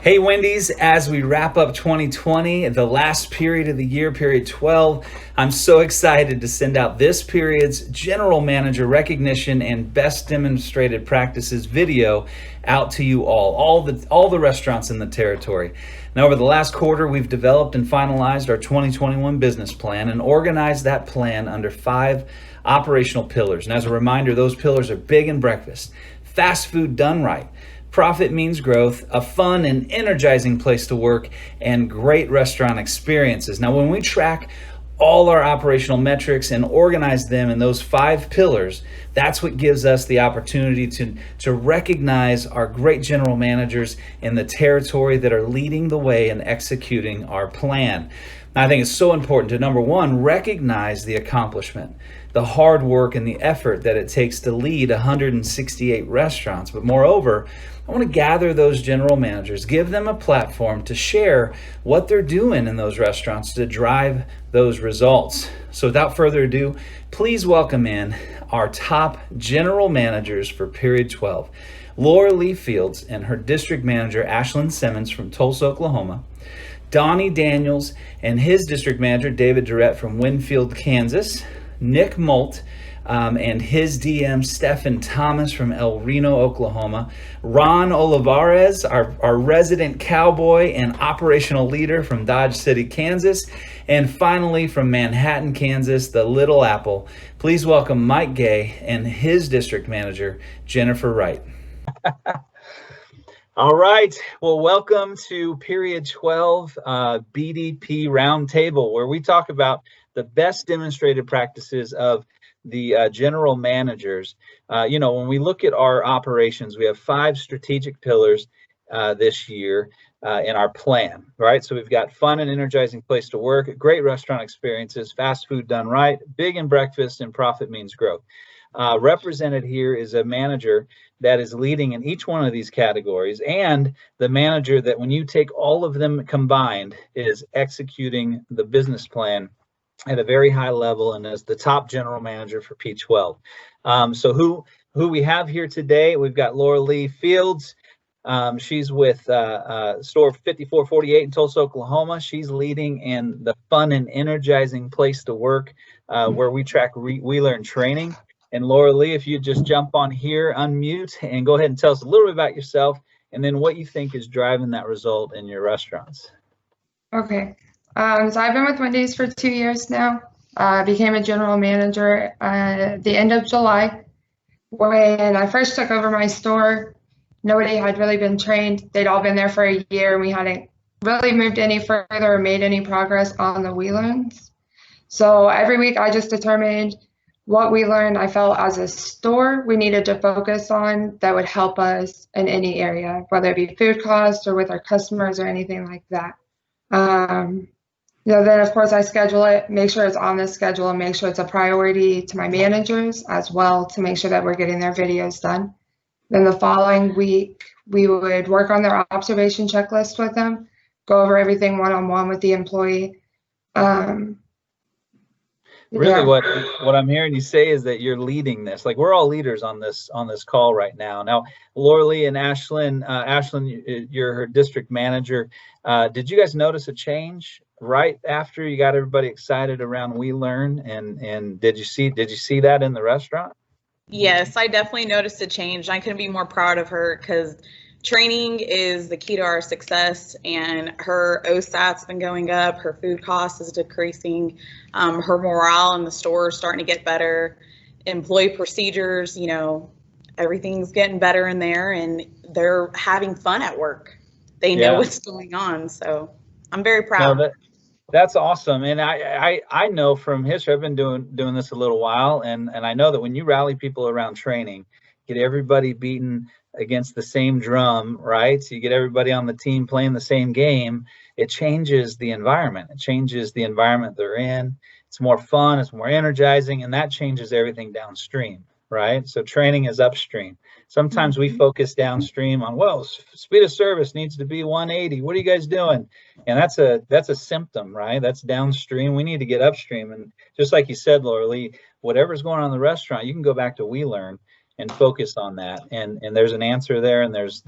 Hey Wendy's, as we wrap up 2020, the last period of the year, period 12, I'm so excited to send out this period's general manager recognition and best demonstrated practices video out to you all the restaurants in the territory. Now, over the last quarter, we've developed and finalized our 2021 business plan and organized that plan under 5 operational pillars. And as a reminder, those pillars are big and breakfast, fast food done right, profit means growth, a fun and energizing place to work, and great restaurant experiences. Now, when we track all our operational metrics and organize them in those 5 pillars, that's what gives us the opportunity to recognize our great general managers in the territory that are leading the way in executing our plan. Now, I think it's so important to, number one, recognize the accomplishment, the hard work and the effort that it takes to lead 168 restaurants. But moreover, I want to gather those general managers, give them a platform to share what they're doing in those restaurants to drive those results. So without further ado, please welcome in our top general managers for period 12. Laura Lee Fields and her district manager, Ashlyn Simmons from Tulsa, Oklahoma. Donnie Daniels and his district manager, David Durrett from Winfield, Kansas. Nick Molt and his DM, Stephen Thomas from El Reno, Oklahoma. Ron Olivares, our resident cowboy and operational leader from Dodge City, Kansas. And finally, from Manhattan, Kansas, the Little Apple. Please welcome Mike Gay and his district manager, Jennifer Wright. All right. Well, welcome to period 12 BDP Roundtable, where we talk about the best demonstrated practices of the general managers. When we look at our operations, we have 5 strategic pillars this year in our plan, right? So we've got fun and energizing place to work, great restaurant experiences, fast food done right, big and breakfast, and profit means growth. Represented here is a manager that is leading in each one of these categories, and the manager that, when you take all of them combined, is executing the business plan at a very high level and as the top general manager for P12. So who we have here today, we've got Laura Lee Fields. She's with store 5448 in Tulsa, Oklahoma. She's leading in the fun and energizing place to work where we track We Learn training. And Laura Lee, if you just jump on here, unmute, and go ahead and tell us a little bit about yourself and then what you think is driving that result in your restaurants. Okay. So I've been with Wendy's for 2 years now. I became a general manager at the end of July. When I first took over my store, nobody had really been trained. They'd all been there for a year, and we hadn't really moved any further or made any progress on the We Learns. So every week I just determined what we learned I felt as a store we needed to focus on that would help us in any area, whether it be food costs or with our customers or anything like that. Then of course I schedule it, make sure it's on the schedule, and make sure it's a priority to my managers as well to make sure that we're getting their videos done. Then the following week, we would work on their observation checklist with them, go over everything one-on-one with the employee. Really, what I'm hearing you say is that you're leading this. Like, we're all leaders on this call right now. Now, Laura Lee and Ashlyn, you're her district manager. Did you guys notice a change right after you got everybody excited around We Learn? And did you see that in the restaurant? Yes, I definitely noticed a change. I couldn't be more proud of her because training is the key to our success, and her OSAT's been going up, her food cost is decreasing, her morale in the store is starting to get better, employee procedures, everything's getting better in there, and they're having fun at work. They know what's going on, so I'm very proud. No, that's awesome. And I know from history, I've been doing this a little while, and I know that when you rally people around training, get everybody beaten against the same drum, right? So you get everybody on the team playing the same game, it changes the environment. It changes the environment they're in. It's more fun, it's more energizing, and that changes everything downstream, right? So training is upstream. Sometimes we focus downstream on, well, speed of service needs to be 180. What are you guys doing? And that's a symptom, right? That's downstream. We need to get upstream. And just like you said, Laura Lee, whatever's going on in the restaurant, you can go back to We Learn and focus on that. And there's an answer there, and there's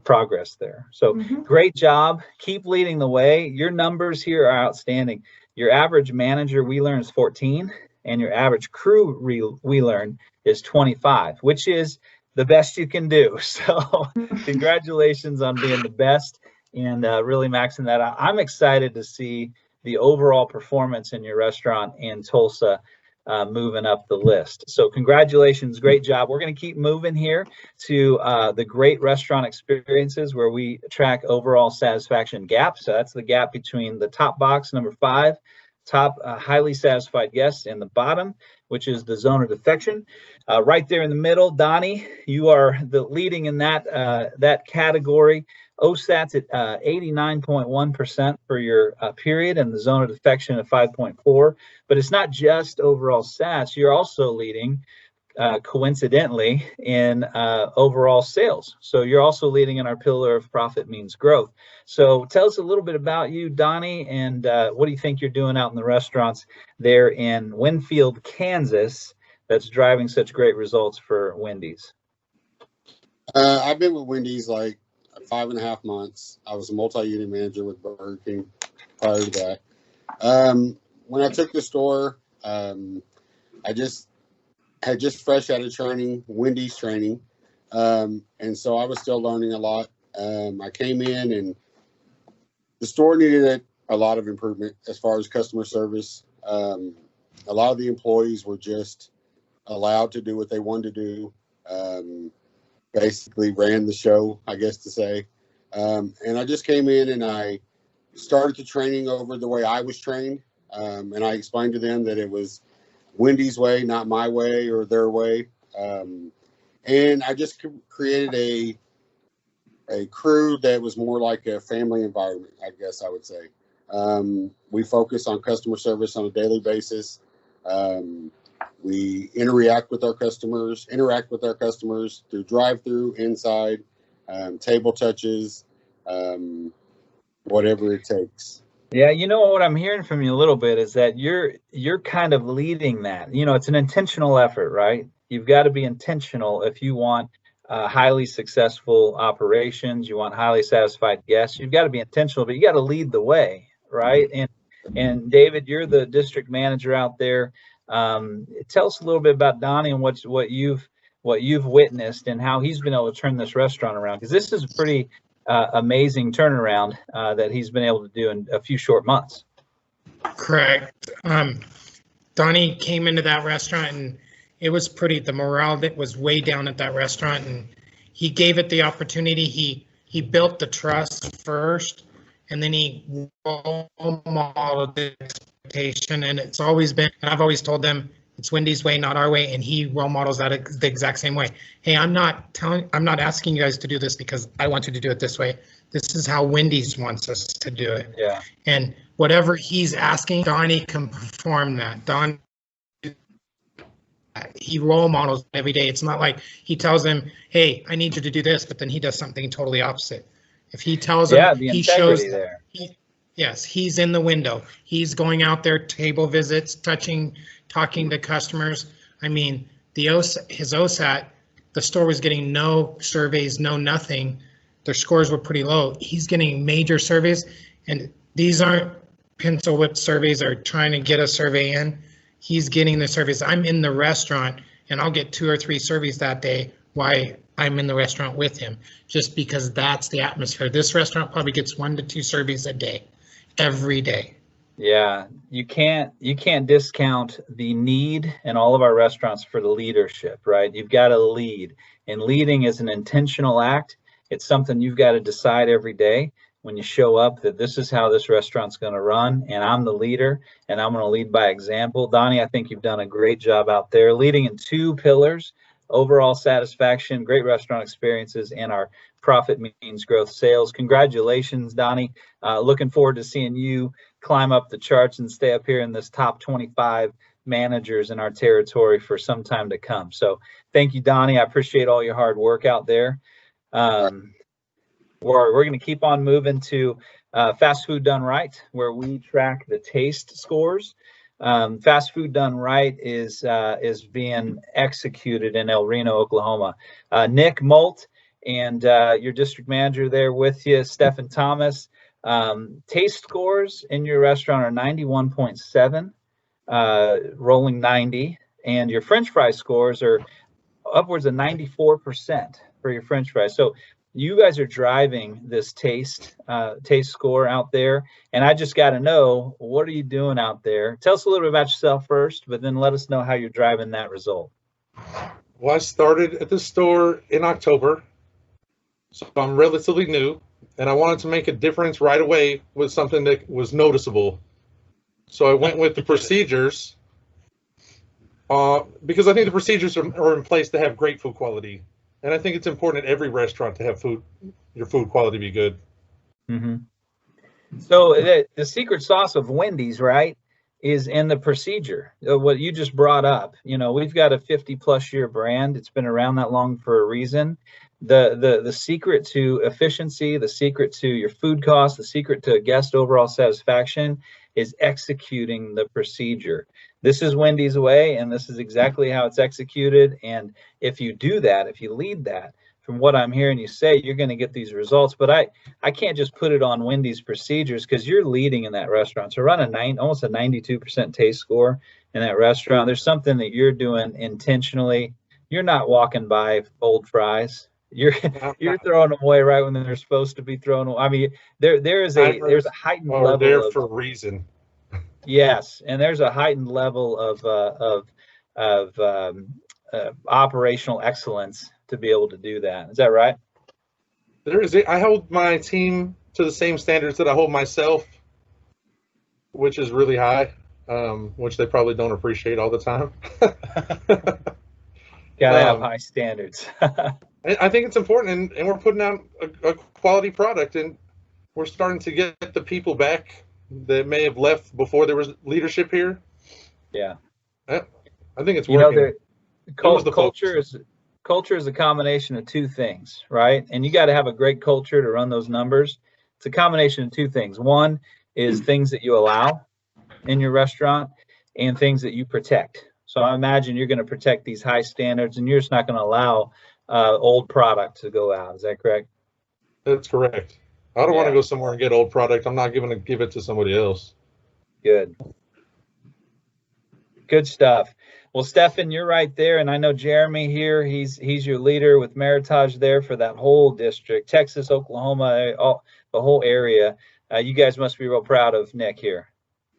progress there. So great job. Keep leading the way. Your numbers here are outstanding. Your average manager we learn is 14, and your average crew we learn is 25, which is the best you can do. So congratulations on being the best and really maxing that out. I'm excited to see the overall performance in your restaurant in Tulsa moving up the list. So congratulations, great job. We're going to keep moving here to the great restaurant experiences, where we track overall satisfaction gap. So that's the gap between the top box, number 5, top highly satisfied guests, and the bottom, which is the zone of defection. Right there in the middle, Donnie, you are the leading in that category. OSAT's at 89.1% for your period, and the zone of defection at 5.4. But it's not just overall stats. You're also leading, coincidentally, in overall sales. So you're also leading in our pillar of profit means growth. So tell us a little bit about you, Donnie, and what do you think you're doing out in the restaurants there in Winfield, Kansas, that's driving such great results for Wendy's? I've been with Wendy's like 5.5 months. I was a multi-unit manager with Burger King prior to that. When I took the store, I just fresh out of training, Wendy's training. And so I was still learning a lot. I came in and the store needed a lot of improvement as far as customer service. A lot of the employees were just allowed to do what they wanted to do. Basically ran the show, I guess to say. And I just came in and I started the training over the way I was trained. And I explained to them that it was Wendy's way, not my way or their way. And I just created a crew that was more like a family environment, I guess I would say. We focus on customer service on a daily basis. We interact with our customers through drive-through, inside, table touches, whatever it takes. Yeah, you know what I'm hearing from you a little bit is that you're kind of leading that. You know, it's an intentional effort, right? You've got to be intentional if you want highly successful operations. You want highly satisfied guests. You've got to be intentional, but you got to lead the way, right? And David, you're the district manager out there. Tell us a little bit about Donnie and what you've witnessed and how he's been able to turn this restaurant around, because this is a pretty amazing turnaround that he's been able to do in a few short months. Correct. Donnie came into that restaurant and it was the morale that was way down at that restaurant, and he gave it the opportunity. He built the trust first, and then he modeled the expectation. And it's always been, and I've always told them, it's Wendy's way, not our way, and he role models that the exact same way. Hey, I'm not asking you guys to do this because I want you to do it this way. This is how Wendy's wants us to do it. Yeah. And whatever he's asking, Donnie can perform that. He role models every day. It's not like he tells them, hey, I need you to do this, but then he does something totally opposite. If he tells them, he shows there. Yes, he's in the window. He's going out there, table visits, talking to customers. I mean, his OSAT, the store was getting no surveys, no nothing. Their scores were pretty low. He's getting major surveys, and these aren't pencil whip surveys or trying to get a survey in. He's getting the surveys. I'm in the restaurant, and I'll get 2 or 3 surveys that day while I'm in the restaurant with him, just because that's the atmosphere. This restaurant probably gets 1 to 2 surveys a day, every day. Yeah, you can't discount the need in all of our restaurants for the leadership, right? You've got to lead, and leading is an intentional act. It's something you've got to decide every day when you show up that this is how this restaurant's going to run, and I'm the leader, and I'm going to lead by example. Donnie, I think you've done a great job out there, leading in 2 pillars: overall satisfaction, great restaurant experiences, and our profit means growth sales. Congratulations, Donnie. Looking forward to seeing you climb up the charts and stay up here in this top 25 managers in our territory for some time to come. So thank you, Donnie. I appreciate all your hard work out there. We're going to keep on moving to Fast Food Done Right, where we track the taste scores. Fast food done right is being executed in El Reno, Oklahoma. Nick Molt and your district manager there with you, Stephen Thomas. Taste scores in your restaurant are 91.7, rolling 90, and your French fry scores are upwards of 94% for your French fries. So you guys are driving this taste score out there, and I just got to know, what are you doing out there? Tell us a little bit about yourself first, but then let us know how you're driving that result. Well, I started at the store in October, so I'm relatively new, and I wanted to make a difference right away with something that was noticeable. So I went with the procedures, because I think the procedures are in place to have great food quality. And I think it's important at every restaurant to have your food quality be good. Mm-hmm. So the secret sauce of Wendy's, right, is in the procedure. What you just brought up. You know, we've got a 50+ year brand. It's been around that long for a reason. The secret to efficiency, the secret to your food costs, the secret to guest overall satisfaction is executing the procedure. This is Wendy's way, and this is exactly how it's executed. And if you do that, if you lead that, from what I'm hearing you say, you're going to get these results. But I can't just put it on Wendy's procedures, because you're leading in that restaurant. So run almost a 92% taste score in that restaurant. There's something that you're doing intentionally. You're not walking by old fries. You're throwing them away right when they're supposed to be thrown away. I mean, there's a heightened level there for a reason. Yes, and there's a heightened level of operational excellence to be able to do that. Is that right? I hold my team to the same standards that I hold myself, which is really high, which they probably don't appreciate all the time. Gotta have high standards. I think it's important, and we're putting out a quality product, and we're starting to get the people back that may have left before there was leadership here. Yeah, I think it's working. Culture is a combination of two things, right? And you got to have a great culture to run those numbers. It's a combination of two things. One is things that you allow in your restaurant, and things that you protect. So I imagine you're going to protect these high standards, and you're just not going to allow old product to go out. Is that correct? That's correct. I don't want to go somewhere and get old product. I'm not going to give it to somebody else. Good stuff. Well, Stephen, you're right there, and I know Jeremy here. He's your leader with Meritage there for that whole district, Texas, Oklahoma, the whole area. You guys must be real proud of Nick here.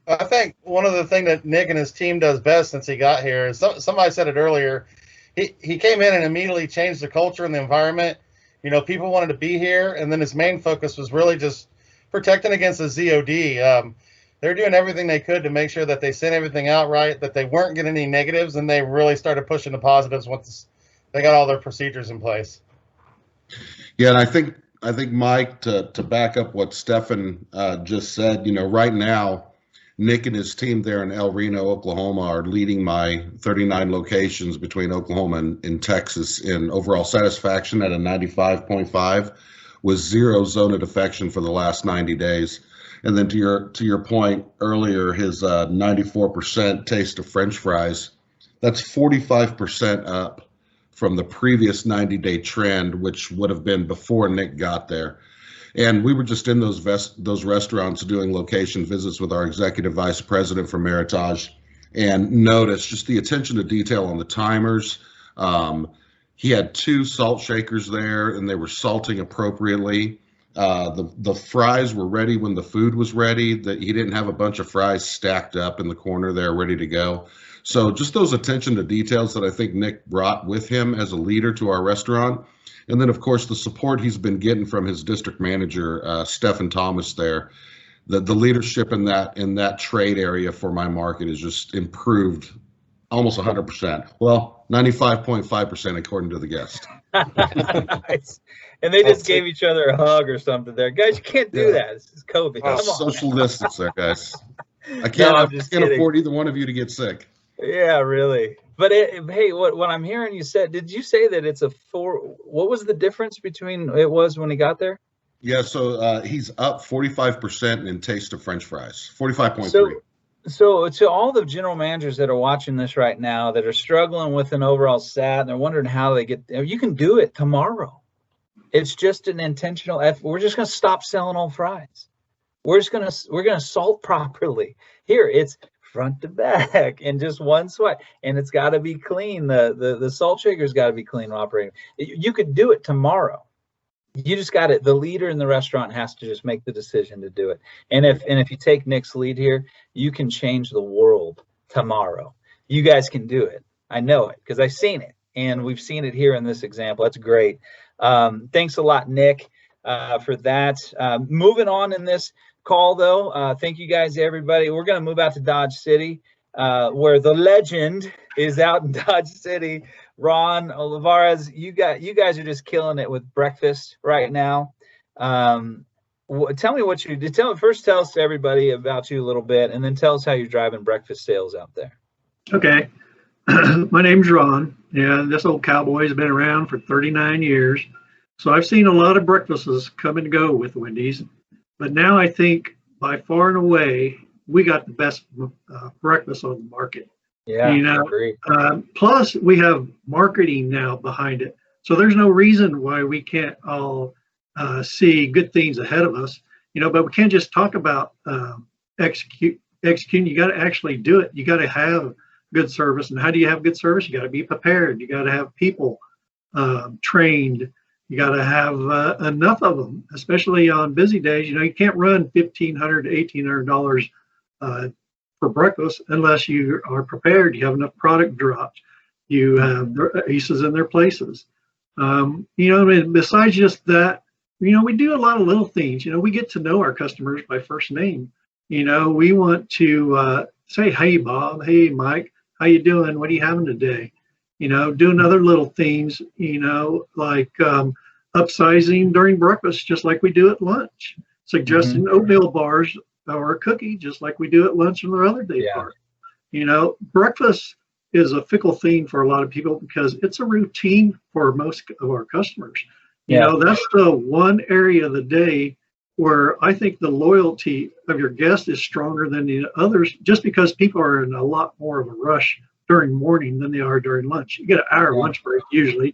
I think one of the things that Nick and his team does best since he got here is, somebody said it earlier, he came in and immediately changed the culture and the environment. You know, people wanted to be here, and then his main focus was really just protecting against the ZOD. They're doing everything they could to make sure that they sent everything out right, that they weren't getting any negatives, and they really started pushing the positives once they got all their procedures in place. Yeah, and I think Mike, to back up what Stephen just said, you know, right now, Nick and his team there in El Reno, Oklahoma, are leading my 39 locations between Oklahoma and Texas in overall satisfaction at a 95.5, with 0 zone of defection for the last 90 days. And then to your point earlier, his 94% taste of French fries, that's 45% up from the previous 90-day trend, which would have been before Nick got there. And we were just in those restaurants doing location visits with our executive vice president for Meritage, and noticed just the attention to detail on the timers. He had 2 salt shakers there, and they were salting appropriately. The fries were ready when the food was ready. That he didn't have a bunch of fries stacked up in the corner there ready to go. So just those attention to details that I think Nick brought with him as a leader to our restaurant. And then, of course, the support he's been getting from his district manager, Stephen Thomas there. The leadership in that trade area for my market is just improved almost 100%. Well, 95.5% according to the guest. Nice. And they just gave each other a hug or something there. Guys, you can't do that. This is COVID. Come on. Social distance there, guys. I can't afford either one of you to get sick. Yeah, really. But hey, what I'm hearing you said, did you say that it's what was the difference between it was when he got there? Yeah, so he's up 45% in taste of French fries, 45.3. So to all the general managers that are watching this right now that are struggling with an overall SAT and they're wondering how they get there, you can do it tomorrow. It's just an intentional effort. We're just going to stop selling all fries. We're going to salt properly. Here, it's front to back and just one swipe, and it's got to be clean. The salt shaker's got to be clean operating. You could do it tomorrow. You just got it. The leader in the restaurant has to just make the decision to do it. And if you take Nick's lead here, you can change the world tomorrow. You guys can do it. I know it because I've seen it, and we've seen it here in this example. That's great. Thanks a lot, Nick, for that. Moving on in this call, though, thank you guys, everybody. We're going to move out to Dodge City, where the legend is out in Dodge City. Ron Olivares, you guys are just killing it with breakfast right now. Tell me what you did. First, tell us to everybody about you a little bit, and then tell us how you're driving breakfast sales out there. Okay. My name's Ron. Yeah, this old cowboy's been around for 39 years. So I've seen a lot of breakfasts come and go with Wendy's. But now I think by far and away, we got the best breakfast on the market. Yeah, I agree. Plus, we have marketing now behind it. So there's no reason why we can't all see good things ahead of us. But we can't just talk about executing. You got to actually do it. You got to have good service. And how do you have good service? You got to be prepared. You got to have people trained. You got to have enough of them, especially on busy days. You can't run $1,500 to $1,800 for breakfast unless you are prepared. You have enough product dropped. You have their aces in their places. Besides just that, we do a lot of little things. We get to know our customers by first name. We want to say, hey, Bob, hey, Mike, how you doing? What are you having today? Doing other little things, like upsizing during breakfast, just like we do at lunch, suggesting oatmeal bars or a cookie, just like we do at lunch and their other day part. Breakfast is a fickle thing for a lot of people because it's a routine for most of our customers. That's the one area of the day where I think the loyalty of your guest is stronger than the others, just because people are in a lot more of a rush during morning than they are during lunch. You get an hour lunch break usually.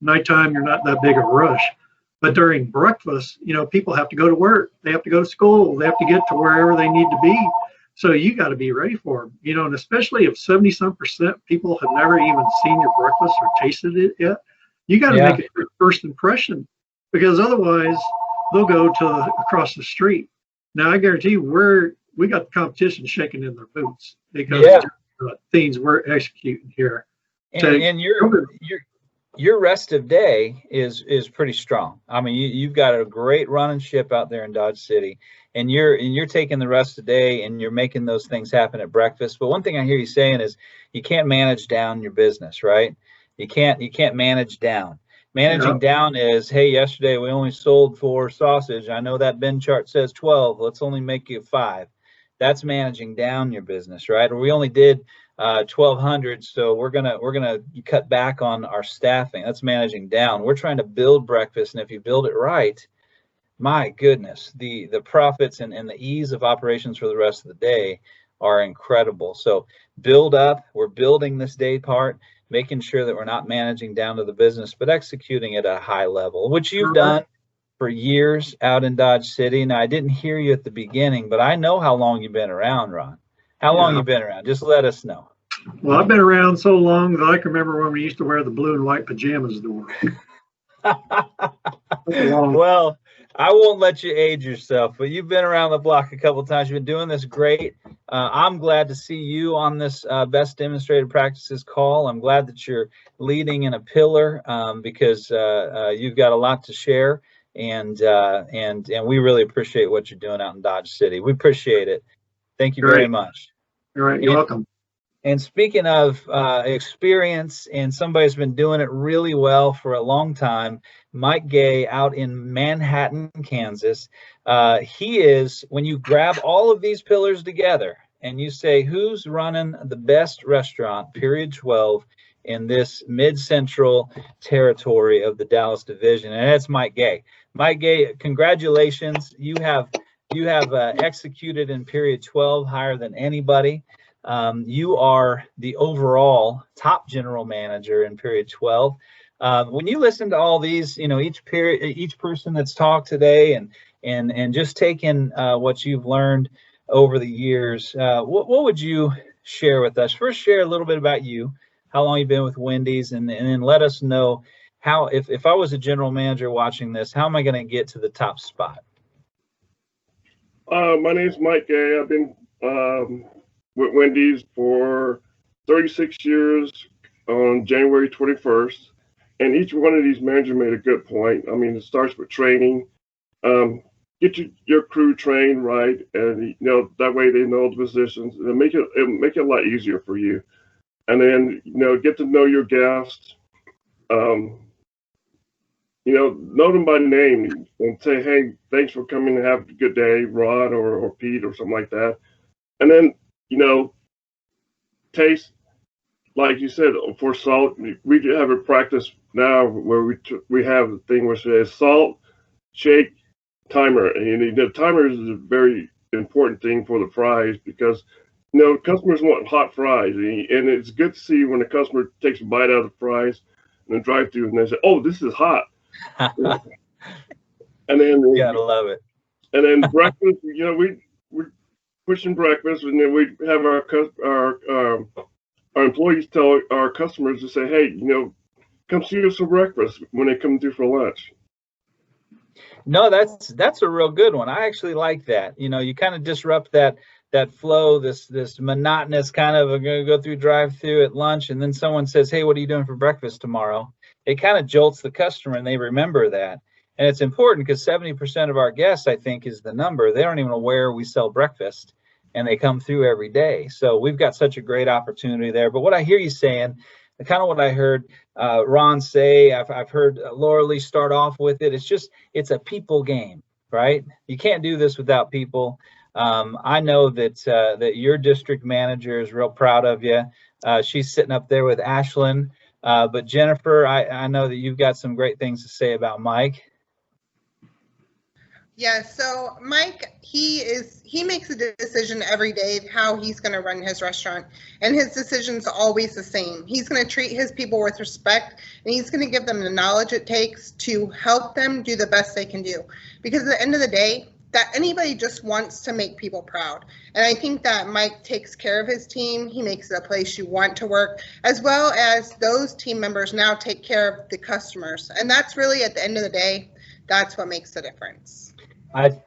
Nighttime, you're not that big of a rush. But during breakfast, people have to go to work. They have to go to school. They have to get to wherever they need to be. So you got to be ready for them, and especially if 70-some% people have never even seen your breakfast or tasted it yet, you got to make a first impression, because otherwise they'll go to across the street. Now, I guarantee you we got the competition shaking in their boots because things we're executing here. And your rest of day is pretty strong. I mean, you've got a great run and ship out there in Dodge City, and you're taking the rest of the day and you're making those things happen at breakfast. But one thing I hear you saying is you can't manage down your business, right? You can't manage down. Managing down is, hey, yesterday we only sold 4 sausage. I know that bin chart says 12. Let's only make you 5. That's managing down your business, right? Or we only did 1,200, so we're gonna cut back on our staffing. That's managing down. We're trying to build breakfast, and if you build it right, my goodness, the profits and the ease of operations for the rest of the day are incredible. So build up. We're building this day part, making sure that we're not managing down to the business, but executing at a high level, which you've done for years out in Dodge City. Now, I didn't hear you at the beginning, but I know how long you've been around, Ron. How long you been around? Just let us know. Well, I've been around so long that I can remember when we used to wear the blue and white pajamas to work. Well, I won't let you age yourself, but you've been around the block a couple of times. You've been doing this great. I'm glad to see you on this Best Demonstrated Practices call. I'm glad that you're leading in a pillar because you've got a lot to share, and we really appreciate what you're doing out in Dodge City. We appreciate it. Thank you very much. All right, you're welcome. And speaking of experience and somebody who's been doing it really well for a long time, Mike Gay out in Manhattan, Kansas. He is, when you grab all of these pillars together and you say, who's running the best restaurant, period 12, in this mid-central territory of the Dallas division? And that's Mike Gay. Mike Gay, congratulations. You have You have executed in period 12 higher than anybody. You are the overall top general manager in period 12. When you listen to all these, each person that's talked today, and just taking what you've learned over the years, what would you share with us? First, share a little bit about you, how long you've been with Wendy's, and then let us know how, if I was a general manager watching this, how am I going to get to the top spot? My name's Mike Gay. I've been with Wendy's for 36 years on January 21st. And each one of these managers made a good point. I mean, it starts with training. Get your crew trained right, and that way they know the positions. It'll make it a lot easier for you. And then get to know your guests. Know them by name and say, hey, thanks for coming and have a good day, Rod or Pete or something like that. And then, taste, like you said, for salt, we have a practice now where we have a thing where it says salt, shake, timer. And the timer is a very important thing for the fries because, customers want hot fries. And it's good to see when the customer takes a bite out of the fries in the drive-thru and they say, oh, this is hot. And then you gotta love it. And then breakfast, we're pushing breakfast, and then we have our employees tell our customers to say, hey, come see us for breakfast when they come through for lunch. No, that's a real good one. I actually like that. You kind of disrupt that flow, this monotonous kind of, I'm going to go through drive-through at lunch, and then someone says, hey, what are you doing for breakfast tomorrow? It kind of jolts the customer, and they remember that. And it's important because 70% of our guests, I think, is the number. They don't even know where we sell breakfast, and they come through every day. So we've got such a great opportunity there. But what I hear you saying, kind of what I heard Ron say, I've heard Laura Lee start off with it. It's a people game, right? You can't do this without people. I know that your district manager is real proud of you. She's sitting up there with Ashlyn. But Jennifer, I know that you've got some great things to say about Mike. Yeah, so Mike, he makes a decision every day how he's going to run his restaurant, and his decision's always the same. He's going to treat his people with respect, and he's going to give them the knowledge it takes to help them do the best they can do. Because at the end of the day, that anybody just wants to make people proud. And I think that Mike takes care of his team. He makes it a place you want to work, as well as those team members now take care of the customers. And that's really, at the end of the day, that's what makes the difference.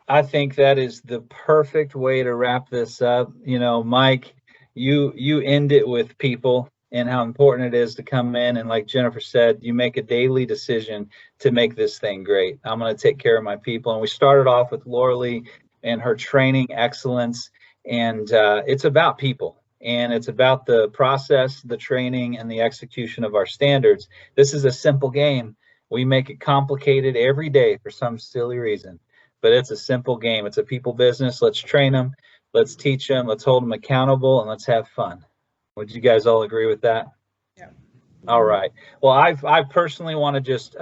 I think that is the perfect way to wrap this up. Mike, you end it with people and how important it is to come in. And like Jennifer said, you make a daily decision to make this thing great. I'm going to take care of my people. And we started off with Laura Lee and her training excellence. And it's about people. And it's about the process, the training, and the execution of our standards. This is a simple game. We make it complicated every day for some silly reason. But it's a simple game. It's a people business. Let's train them. Let's teach them. Let's hold them accountable, and let's have fun. Would you guys all agree with that? Yeah. All right. Well, I personally want to just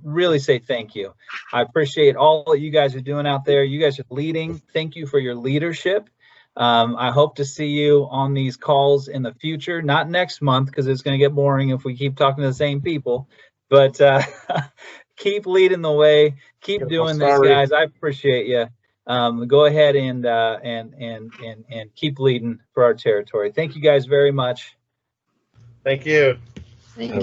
really say thank you. I appreciate all that you guys are doing out there. You guys are leading. Thank you for your leadership. I hope to see you on these calls in the future, not next month, because it's going to get boring if we keep talking to the same people. But keep leading the way. Keep doing this, guys. I appreciate you. Go ahead and keep leading for our territory. Thank you guys very much. Thank you. Thank you.